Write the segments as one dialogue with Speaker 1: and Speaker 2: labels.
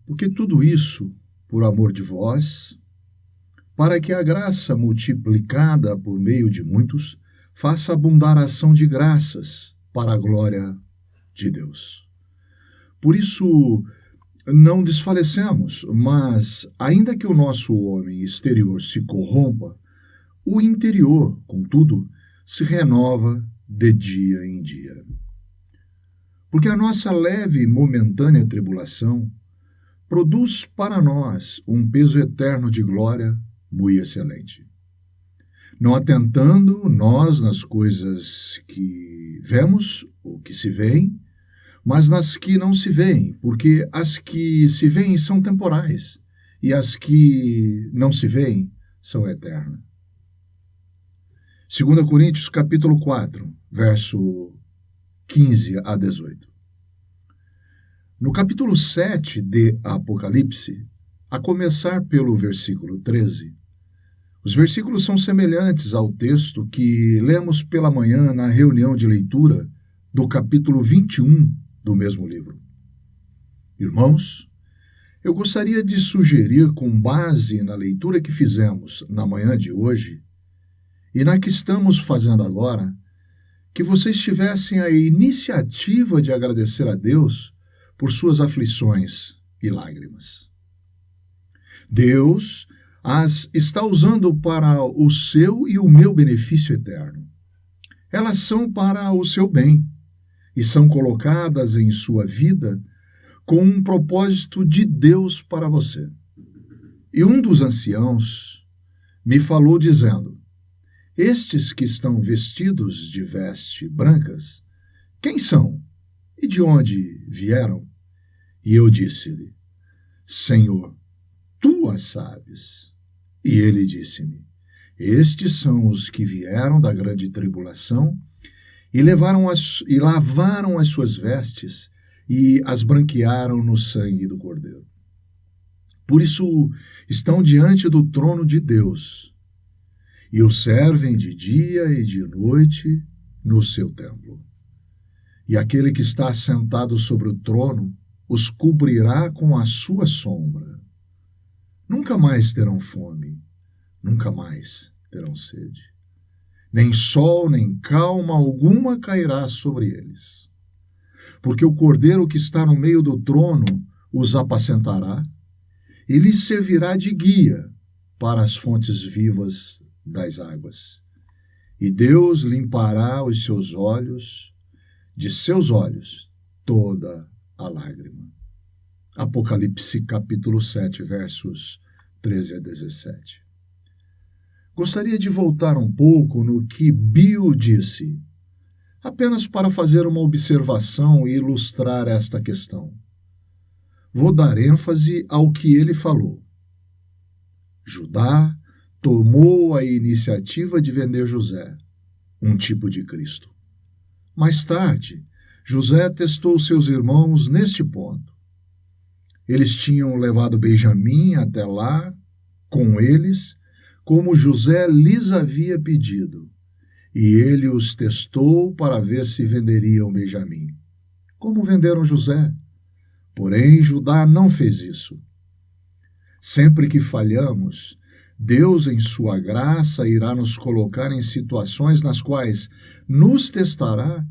Speaker 1: Porque tudo isso, por amor de vós, para que a graça multiplicada por meio de muitos faça abundar a ação de graças para a glória de Deus. Por isso, não desfalecemos, mas, ainda que o nosso homem exterior se corrompa, o interior, contudo, se renova de dia em dia. Porque a nossa leve e momentânea tribulação produz para nós um peso eterno de glória muito excelente. Não atentando nós nas coisas que vemos ou que se veem, mas nas que não se veem, porque as que se veem são temporais e as que não se veem são eternas. 2 Coríntios capítulo 4, verso 15 a 18. No capítulo 7 de Apocalipse, a começar pelo versículo 13, os versículos são semelhantes ao texto que lemos pela manhã na reunião de leitura do capítulo 21 do mesmo livro. Irmãos, eu gostaria de sugerir, com base na leitura que fizemos na manhã de hoje e na que estamos fazendo agora, que vocês tivessem a iniciativa de agradecer a Deus por suas aflições e lágrimas. Deus as está usando para o seu e o meu benefício eterno. Elas são para o seu bem e são colocadas em sua vida com um propósito de Deus para você. E um dos anciãos me falou dizendo: estes que estão vestidos de vestes brancas, quem são? E de onde vieram? E eu disse-lhe: Senhor, tu as sabes. E ele disse-me: estes são os que vieram da grande tribulação e lavaram as suas vestes e as branquearam no sangue do Cordeiro. Por isso estão diante do trono de Deus e o servem de dia e de noite no seu templo. E aquele que está sentado sobre o trono os cobrirá com a sua sombra. Nunca mais terão fome, nunca mais terão sede. Nem sol, nem calma alguma cairá sobre eles. Porque o Cordeiro que está no meio do trono os apacentará e lhes servirá de guia para as fontes vivas das águas. E Deus limpará os seus olhos, de seus olhos, toda a lágrima. Apocalipse capítulo 7, versos 13 a 17. Gostaria de voltar um pouco no que Bill disse, apenas para fazer uma observação e ilustrar esta questão. Vou dar ênfase ao que ele falou. Judá tomou a iniciativa de vender José, um tipo de Cristo. Mais tarde, José testou seus irmãos neste ponto. Eles tinham levado Benjamim até lá, com eles, como José lhes havia pedido, e ele os testou para ver se venderiam Benjamim, como venderam José. Porém, Judá não fez isso. Sempre que falhamos, Deus, em sua graça, irá nos colocar em situações nas quais nos testará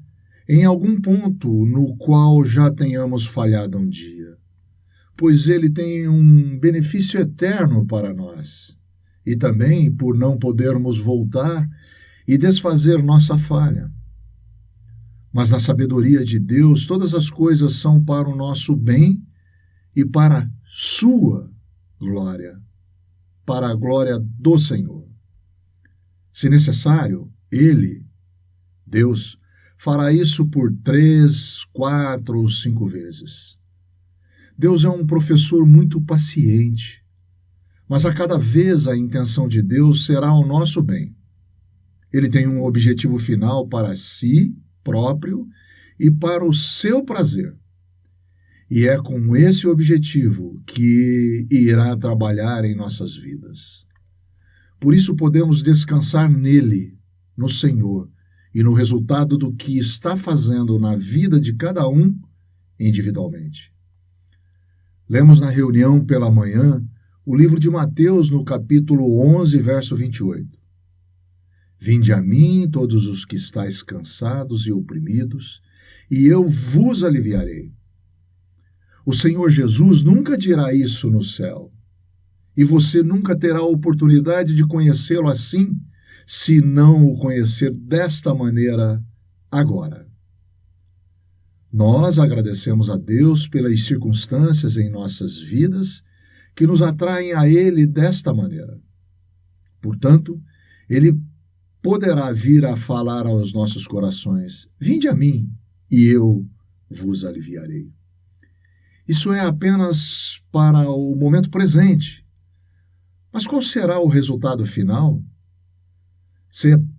Speaker 1: em algum ponto no qual já tenhamos falhado um dia, pois ele tem um benefício eterno para nós, e também por não podermos voltar e desfazer nossa falha. Mas na sabedoria de Deus, todas as coisas são para o nosso bem e para sua glória, para a glória do Senhor. Se necessário, Ele, Deus, fará isso por 3, 4 ou 5 vezes. Deus é um professor muito paciente, mas a cada vez a intenção de Deus será o nosso bem. Ele tem um objetivo final para si próprio e para o seu prazer. E é com esse objetivo que irá trabalhar em nossas vidas. Por isso podemos descansar nele, no Senhor, e no resultado do que está fazendo na vida de cada um individualmente. Lemos na reunião pela manhã o livro de Mateus, no capítulo 11, verso 28. Vinde a mim, todos os que estáis cansados e oprimidos, e eu vos aliviarei. O Senhor Jesus nunca dirá isso no céu, e você nunca terá a oportunidade de conhecê-lo assim, se não o conhecer desta maneira agora. Nós agradecemos a Deus pelas circunstâncias em nossas vidas que nos atraem a Ele desta maneira. Portanto, Ele poderá vir a falar aos nossos corações: vinde a mim, e eu vos aliviarei. Isso é apenas para o momento presente. Mas qual será o resultado final?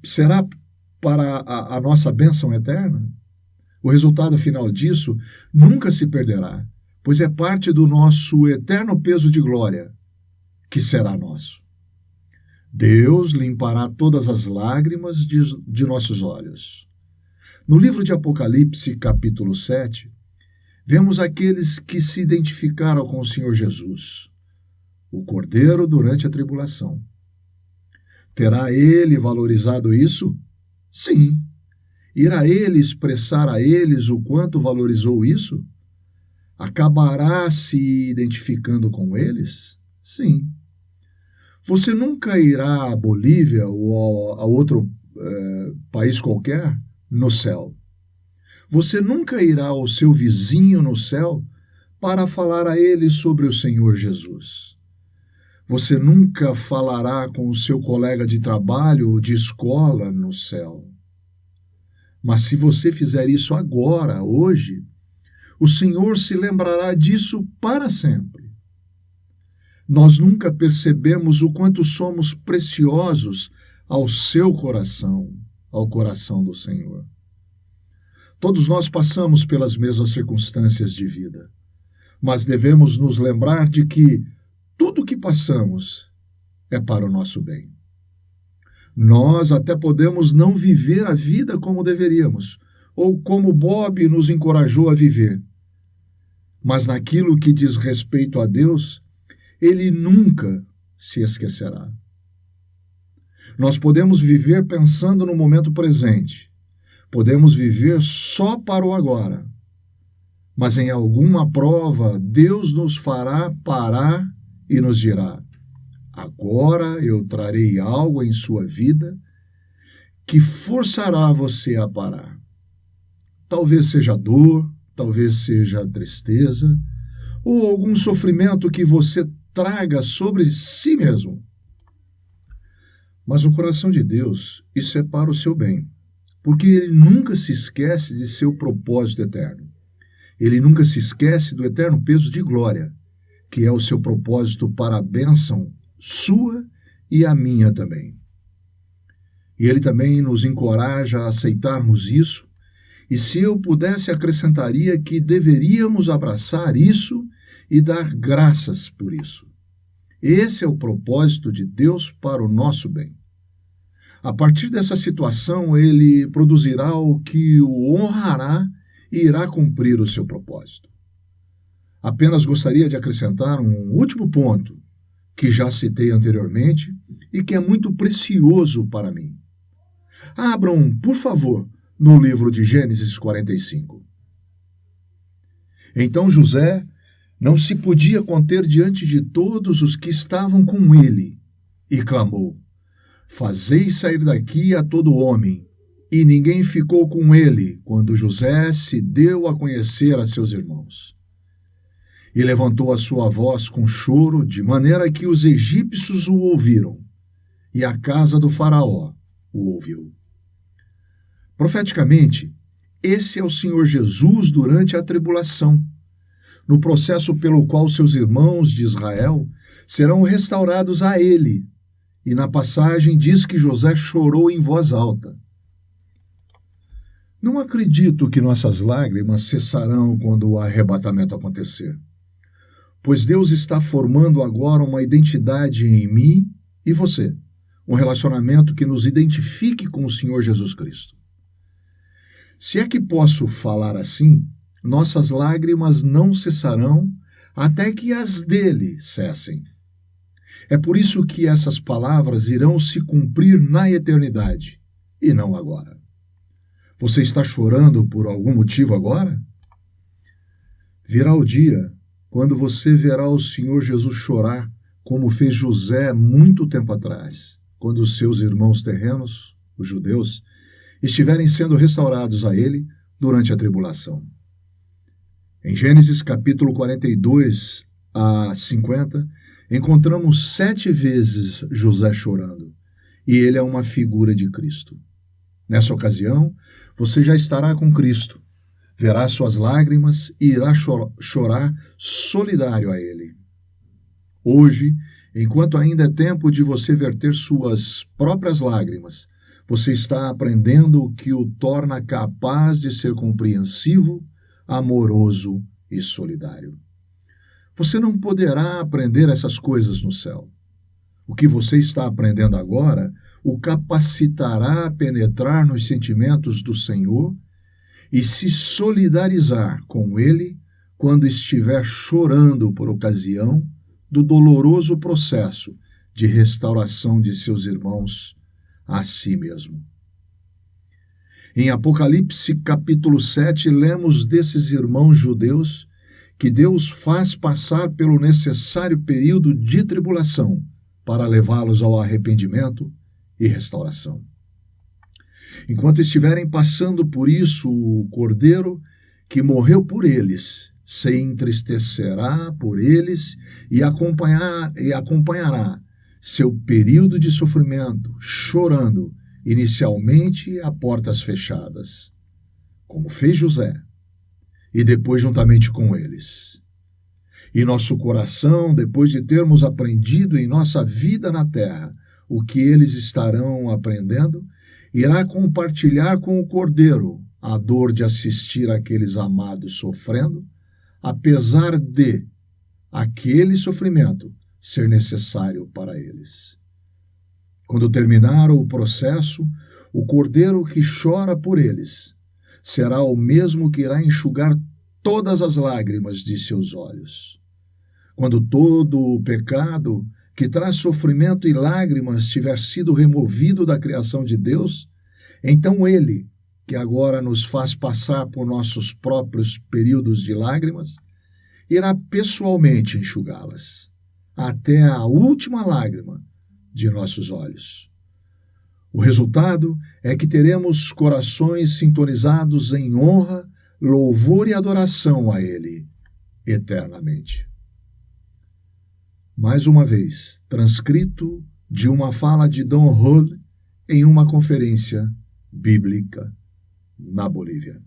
Speaker 1: Será para a nossa bênção eterna? O resultado final disso nunca se perderá, pois é parte do nosso eterno peso de glória, que será nosso. Deus limpará todas as lágrimas de nossos olhos. No livro de Apocalipse, capítulo 7, vemos aqueles que se identificaram com o Senhor Jesus, o Cordeiro durante a tribulação. Terá ele valorizado isso? Sim. Irá ele expressar a eles o quanto valorizou isso? Acabará se identificando com eles? Sim. Você nunca irá à Bolívia ou a outro país qualquer no céu. Você nunca irá ao seu vizinho no céu para falar a ele sobre o Senhor Jesus. Você nunca falará com o seu colega de trabalho ou de escola no céu. Mas se você fizer isso agora, hoje, o Senhor se lembrará disso para sempre. Nós nunca percebemos o quanto somos preciosos ao seu coração, ao coração do Senhor. Todos nós passamos pelas mesmas circunstâncias de vida, mas devemos nos lembrar de que tudo o que passamos é para o nosso bem. Nós até podemos não viver a vida como deveríamos, ou como Bob nos encorajou a viver. Mas naquilo que diz respeito a Deus, Ele nunca se esquecerá. Nós podemos viver pensando no momento presente. Podemos viver só para o agora. Mas em alguma prova, Deus nos fará parar e nos dirá: agora eu trarei algo em sua vida que forçará você a parar. Talvez seja dor, talvez seja tristeza, ou algum sofrimento que você traga sobre si mesmo. Mas o coração de Deus, isso é para o seu bem, porque Ele nunca se esquece de seu propósito eterno. Ele nunca se esquece do eterno peso de glória, que é o seu propósito para a bênção sua e a minha também. E Ele também nos encoraja a aceitarmos isso, e se eu pudesse, acrescentaria que deveríamos abraçar isso e dar graças por isso. Esse é o propósito de Deus para o nosso bem. A partir dessa situação, Ele produzirá o que o honrará e irá cumprir o seu propósito. Apenas gostaria de acrescentar um último ponto, que já citei anteriormente e que é muito precioso para mim. Abram, por favor, no livro de Gênesis 45. Então José não se podia conter diante de todos os que estavam com ele, e clamou: fazei sair daqui a todo homem. E ninguém ficou com ele quando José se deu a conhecer a seus irmãos. E levantou a sua voz com choro, de maneira que os egípcios o ouviram, e a casa do faraó o ouviu. Profeticamente, esse é o Senhor Jesus durante a tribulação, no processo pelo qual seus irmãos de Israel serão restaurados a Ele, E na passagem diz que José chorou em voz alta. Não acredito que nossas lágrimas cessarão quando o arrebatamento acontecer, pois Deus está formando agora uma identidade em mim e você, um relacionamento que nos identifique com o Senhor Jesus Cristo. Se é que posso falar assim, nossas lágrimas não cessarão até que as dele cessem. É por isso que essas palavras irão se cumprir na eternidade, e não agora. Você está chorando por algum motivo agora? Virá o dia quando você verá o Senhor Jesus chorar, como fez José muito tempo atrás, quando os seus irmãos terrenos, os judeus, estiverem sendo restaurados a ele durante a tribulação. Em Gênesis capítulo 42 a 50, encontramos 7 vezes José chorando, e ele é uma figura de Cristo. Nessa ocasião, você já estará com Cristo, verá suas lágrimas e irá chorar solidário a ele. Hoje, enquanto ainda é tempo de você verter suas próprias lágrimas, você está aprendendo o que o torna capaz de ser compreensivo, amoroso e solidário. Você não poderá aprender essas coisas no céu. O que você está aprendendo agora o capacitará a penetrar nos sentimentos do Senhor e se solidarizar com Ele quando estiver chorando por ocasião do doloroso processo de restauração de seus irmãos a si mesmo. Em Apocalipse capítulo 7, lemos desses irmãos judeus que Deus faz passar pelo necessário período de tribulação para levá-los ao arrependimento e restauração. Enquanto estiverem passando por isso, o Cordeiro que morreu por eles se entristecerá por eles e acompanhará seu período de sofrimento, chorando, inicialmente a portas fechadas, como fez José, e depois juntamente com eles. E nosso coração, depois de termos aprendido em nossa vida na terra o que eles estarão aprendendo, irá compartilhar com o Cordeiro a dor de assistir aqueles amados sofrendo, apesar de aquele sofrimento ser necessário para eles. Quando terminar o processo, o Cordeiro que chora por eles será o mesmo que irá enxugar todas as lágrimas de seus olhos. Quando todo o pecado que traz sofrimento e lágrimas tiver sido removido da criação de Deus, então Ele, que agora nos faz passar por nossos próprios períodos de lágrimas, irá pessoalmente enxugá-las, até a última lágrima de nossos olhos. O resultado é que teremos corações sintonizados em honra, louvor e adoração a Ele eternamente. Mais uma vez, transcrito de uma fala de Don Hull em uma conferência bíblica na Bolívia.